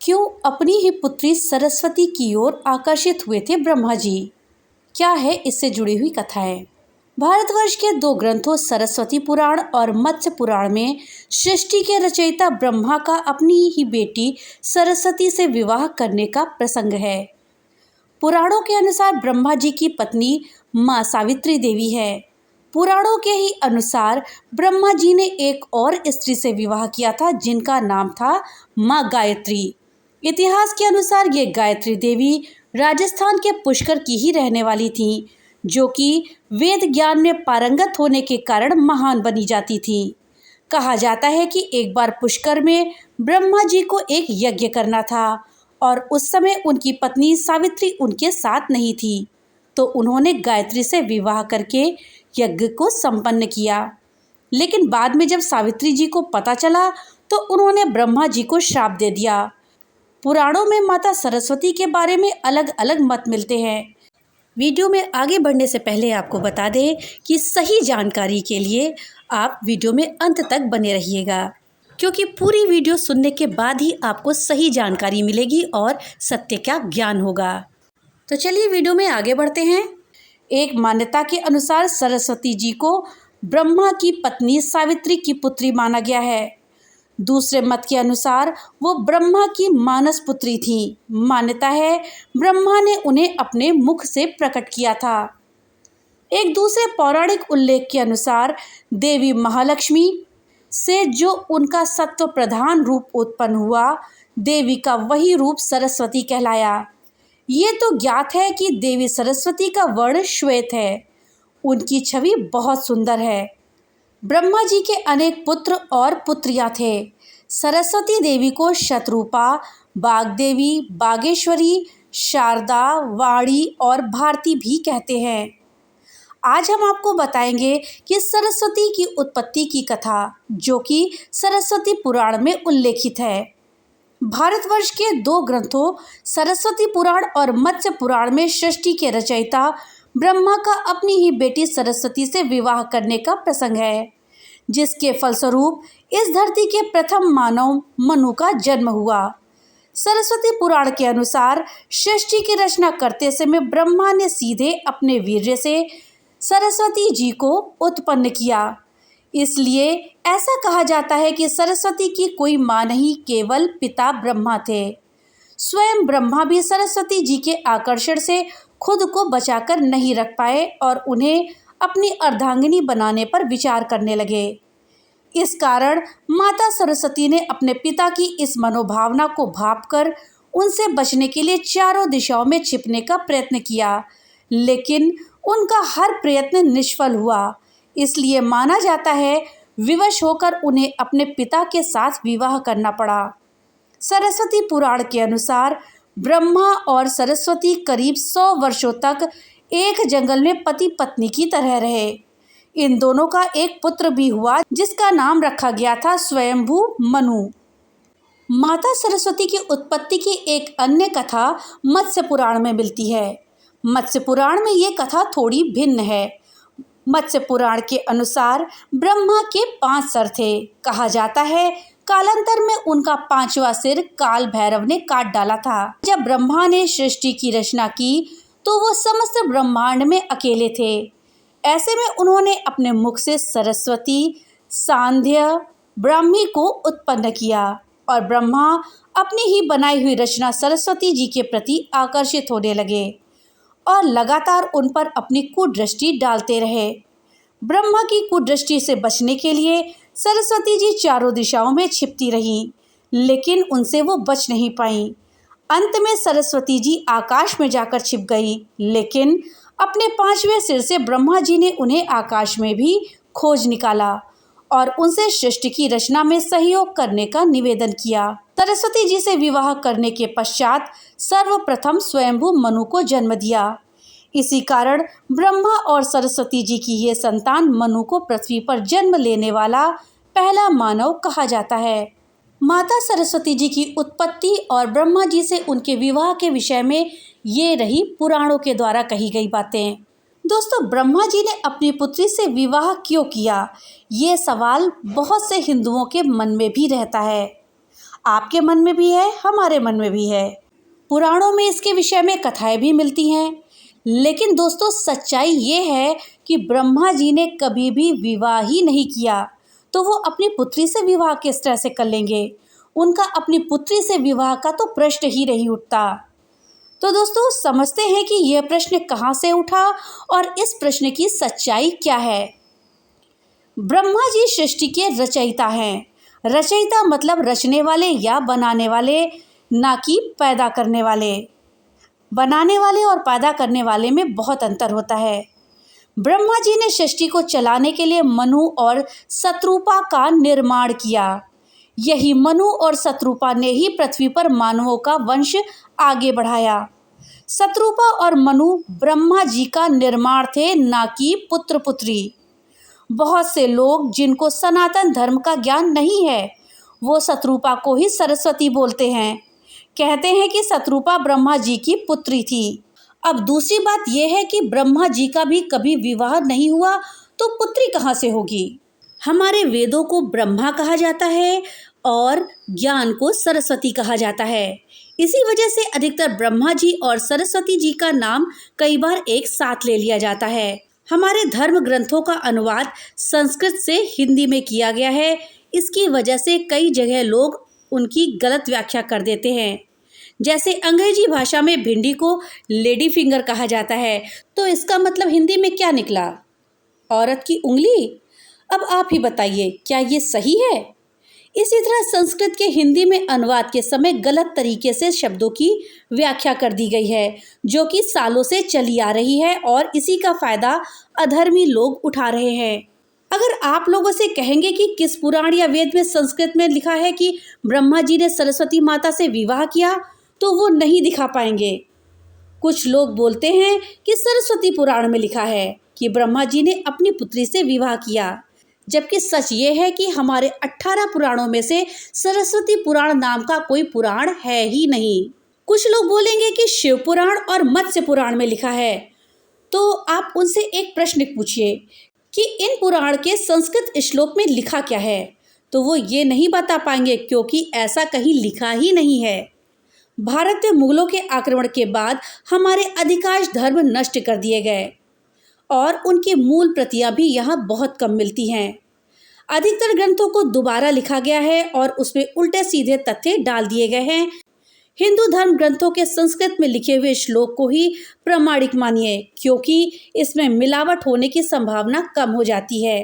क्यों अपनी ही पुत्री सरस्वती की ओर आकर्षित हुए थे ब्रह्मा जी? क्या है इससे जुड़ी हुई कथाएं? भारतवर्ष के दो ग्रंथों सरस्वती पुराण और मत्स्य पुराण में सृष्टि के रचयिता ब्रह्मा का अपनी ही बेटी सरस्वती से विवाह करने का प्रसंग है। पुराणों के अनुसार ब्रह्मा जी की पत्नी माँ सावित्री देवी है। पुराणों के ही अनुसार ब्रह्मा जी ने एक और स्त्री से विवाह किया था जिनका नाम था माँ गायत्री। इतिहास के अनुसार ये गायत्री देवी राजस्थान के पुष्कर की ही रहने वाली थीं, जो कि वेद ज्ञान में पारंगत होने के कारण महान बनी जाती थी। कहा जाता है कि एक बार पुष्कर में ब्रह्मा जी को एक यज्ञ करना था और उस समय उनकी पत्नी सावित्री उनके साथ नहीं थी, तो उन्होंने गायत्री से विवाह करके यज्ञ को संपन्न किया। लेकिन बाद में जब सावित्री जी को पता चला तो उन्होंने ब्रह्मा जी को श्राप दे दिया। पुराणों में माता सरस्वती के बारे में अलग अलग मत मिलते हैं। वीडियो में आगे बढ़ने से पहले आपको बता दें कि सही जानकारी के लिए आप वीडियो में अंत तक बने रहिएगा, क्योंकि पूरी वीडियो सुनने के बाद ही आपको सही जानकारी मिलेगी और सत्य का ज्ञान होगा। तो चलिए वीडियो में आगे बढ़ते हैं। एक मान्यता के अनुसार सरस्वती जी को ब्रह्मा की पत्नी सावित्री की पुत्री माना गया है। दूसरे मत के अनुसार वो ब्रह्मा की मानस पुत्री थी। मान्यता है ब्रह्मा ने उन्हें अपने मुख से प्रकट किया था। एक दूसरे पौराणिक उल्लेख के अनुसार देवी महालक्ष्मी से जो उनका सत्व प्रधान रूप उत्पन्न हुआ, देवी का वही रूप सरस्वती कहलाया। ये तो ज्ञात है कि देवी सरस्वती का वर्ण श्वेत है। उनकी छवि बहुत सुंदर है। ब्रह्मा जी के अनेक पुत्र और पुत्रियां थे। सरस्वती देवी को शतरूपा, बागदेवी, बागेश्वरी, शारदा, वाणी और भारती भी कहते हैं। आज हम आपको बताएंगे कि सरस्वती की उत्पत्ति की कथा, जो कि सरस्वती पुराण में उल्लेखित है। भारतवर्ष के दो ग्रंथों सरस्वती पुराण और मत्स्य पुराण में सृष्टि के रचयिता ब्रह्मा का अपनी ही बेटी सरस्वती से विवाह करने का प्रसंग है, जिसके फलस्वरूप इस धरती के प्रथम मानव मनु का जन्म हुआ। सरस्वती पुराण के अनुसार सृष्टि की रचना करते समय ब्रह्मा ने सीधे अपने वीर्य से सरस्वती जी को उत्पन्न किया। इसलिए ऐसा कहा जाता है कि सरस्वती की कोई मां नहीं, केवल पिता ब्रह्मा थे। स्वयं ब्रह्मा भी सरस्वती जी के आकर्षण से खुद को बचाकर नहीं रख पाए और उन्हें अपनी अर्धांगिनी बनाने पर विचार करने लगे। इस कारण माता सरस्वती ने अपने पिता की इस मनोभावना को भांपकर उनसे बचने के लिए चारों दिशाओं में छिपने का प्रयत्न किया, लेकिन उनका हर प्रयत्न निष्फल हुआ। इसलिए माना जाता है विवश होकर उन्हें अपने पिता के साथ विवाह करना पड़ा। सरस्वती पुराण के अनुसार ब्रह्मा और सरस्वती करीब 100 वर्षों तक एक जंगल में पति पत्नी की तरह रहे। इन दोनों का एक पुत्र भी हुआ, जिसका नाम रखा गया था स्वयंभू मनु। माता सरस्वती की उत्पत्ति की एक अन्य कथा मत्स्य पुराण में मिलती है। मत्स्य पुराण में ये कथा थोड़ी भिन्न है। मत्स्य पुराण के अनुसार ब्रह्मा के 5 सर थे। कहा जाता है कालांतर में उनका 5वां सिर काल भैरव ने काट डाला था। जब ब्रह्मा ने सृष्टि की रचना की तो वो समस्त ब्रह्मांड में अकेले थे। ऐसे में उन्होंने अपने मुख से सरस्वती, सांध्य, ब्राह्मी को उत्पन्न किया और ब्रह्मा अपनी ही बनाई हुई रचना सरस्वती जी के प्रति आकर्षित होने लगे और लगातार उन पर अपनी कुदृष्टि डालते रहे। ब्रह्मा की कुदृष्टि से बचने के लिए सरस्वती जी चारों दिशाओं में छिपती रहीं, लेकिन उनसे वो बच नहीं पाईं। अंत में सरस्वती जी आकाश में जाकर छिप गईं, लेकिन अपने 5वें सिर से ब्रह्मा जी ने उन्हें आकाश में भी खोज निकाला और उनसे सृष्टि की रचना में सहयोग करने का निवेदन किया। सरस्वती जी से विवाह करने के पश्चात सर्वप्रथम स्वयंभू मनु को जन्म दिया। इसी कारण ब्रह्मा और सरस्वती जी की ये संतान मनु को पृथ्वी पर जन्म लेने वाला पहला मानव कहा जाता है। माता सरस्वती जी की उत्पत्ति और ब्रह्मा जी से उनके विवाह के विषय में ये रही पुराणों के द्वारा कही गई बातें। दोस्तों, ब्रह्मा जी ने अपनी पुत्री से विवाह क्यों किया, ये सवाल बहुत से हिंदुओं के मन में भी रहता है। आपके मन में भी है, हमारे मन में भी है। पुराणों में इसके विषय में कथाएं भी मिलती हैं। लेकिन दोस्तों, सच्चाई ये है कि ब्रह्मा जी ने कभी भी विवाह ही नहीं किया, तो वो अपनी पुत्री से विवाह किस तरह से कर लेंगे? उनका अपनी पुत्री से विवाह का तो प्रश्न ही नहीं उठता। तो दोस्तों, समझते हैं कि यह प्रश्न कहाँ से उठा और इस प्रश्न की सच्चाई क्या है। ब्रह्मा जी सृष्टि के रचयिता हैं। रचयिता मतलब रचने वाले या बनाने वाले, ना कि पैदा करने वाले। बनाने वाले और पैदा करने वाले में बहुत अंतर होता है। ब्रह्मा जी ने सृष्टि को चलाने के लिए मनु और शत्रुपा का निर्माण किया। यही मनु और शत्रुपा ने ही पृथ्वी पर मानवों का वंश आगे बढ़ाया। शत्रुपा और मनु ब्रह्मा जी का निर्माण थे, ना कि पुत्र पुत्री। बहुत से लोग जिनको सनातन धर्म का ज्ञान नहीं है, वो शत्रुपा को ही सरस्वती बोलते हैं। कहते हैं कि शत्रुपा ब्रह्मा जी की पुत्री थी। अब दूसरी बात यह है कि ब्रह्मा जी का भी कभी विवाह नहीं हुआ, तो पुत्री कहाँ से होगी? हमारे वेदों को ब्रह्मा कहा जाता है और ज्ञान को सरस्वती कहा जाता है। इसी वजह से अधिकतर ब्रह्मा जी और सरस्वती जी का नाम कई बार एक साथ ले लिया जाता है। हमारे धर्म ग्रंथों का अनुवाद संस्कृत से हिंदी में किया गया है। इसकी वजह से कई जगह लोग उनकी गलत व्याख्या कर देते हैं। जैसे अंग्रेजी भाषा में भिंडी को लेडी फिंगर कहा जाता है, तो इसका मतलब हिंदी में क्या निकला? औरत की उंगली। अब आप ही बताइए, क्या ये सही है? इसी तरह संस्कृत के हिंदी में अनुवाद के समय गलत तरीके से शब्दों की व्याख्या कर दी गई है, जो कि सालों से चली आ रही है और इसी का फायदा अधर्मी लोग उठा रहे हैं। अगर आप लोगों से कहेंगे कि किस पुराण या वेद में संस्कृत में लिखा है कि ब्रह्मा जी ने सरस्वती माता से विवाह किया, तो वो नहीं दिखा पाएंगे। कुछ लोग बोलते हैं कि सरस्वती पुराण में लिखा है कि ब्रह्मा जी ने अपनी पुत्री से विवाह किया, जबकि सच ये है कि हमारे 18 पुराणों में से सरस्वती पुराण नाम का कोई पुराण है ही नहीं। कुछ लोग बोलेंगे कि शिव पुराण और मत्स्य पुराण में लिखा है, तो आप उनसे एक प्रश्न पूछिए कि इन पुराण के संस्कृत श्लोक में लिखा क्या है, तो वो ये नहीं बता पाएंगे, क्योंकि ऐसा कहीं लिखा ही नहीं है। भारत में मुगलों के आक्रमण के बाद हमारे अधिकांश धर्म नष्ट कर दिए गए और उनकी मूल प्रतियां भी यहाँ बहुत कम मिलती हैं। अधिकतर ग्रंथों को दोबारा लिखा गया है और उसमें उल्टे सीधे तथ्य डाल दिए गए हैं। हिंदू धर्म ग्रंथों के संस्कृत में लिखे हुए श्लोक को ही प्रामाणिक मानिए, क्योंकि इसमें मिलावट होने की संभावना कम हो जाती है।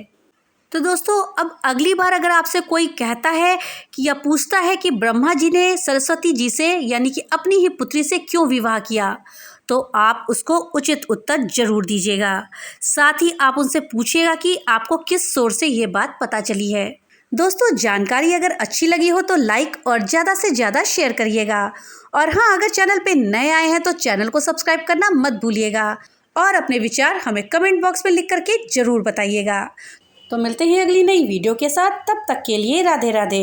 तो दोस्तों, अब अगली बार अगर आपसे कोई कहता है कि या पूछता है कि ब्रह्मा जी ने सरस्वती जी से यानी कि अपनी ही पुत्री से क्यों विवाह किया, तो आप उसको उचित उत्तर जरूर दीजिएगा। साथ ही आप उनसे पूछिएगा कि आपको किस सोर्स से ये बात पता चली है। दोस्तों, जानकारी अगर अच्छी लगी हो तो लाइक और ज़्यादा से ज़्यादा शेयर करिएगा। और हाँ, अगर चैनल पे नए आए हैं तो चैनल को सब्सक्राइब करना मत भूलिएगा और अपने विचार हमें कमेंट बॉक्स में लिख करके ज़रूर बताइएगा। तो मिलते हैं अगली नई वीडियो के साथ, तब तक के लिए राधे राधे।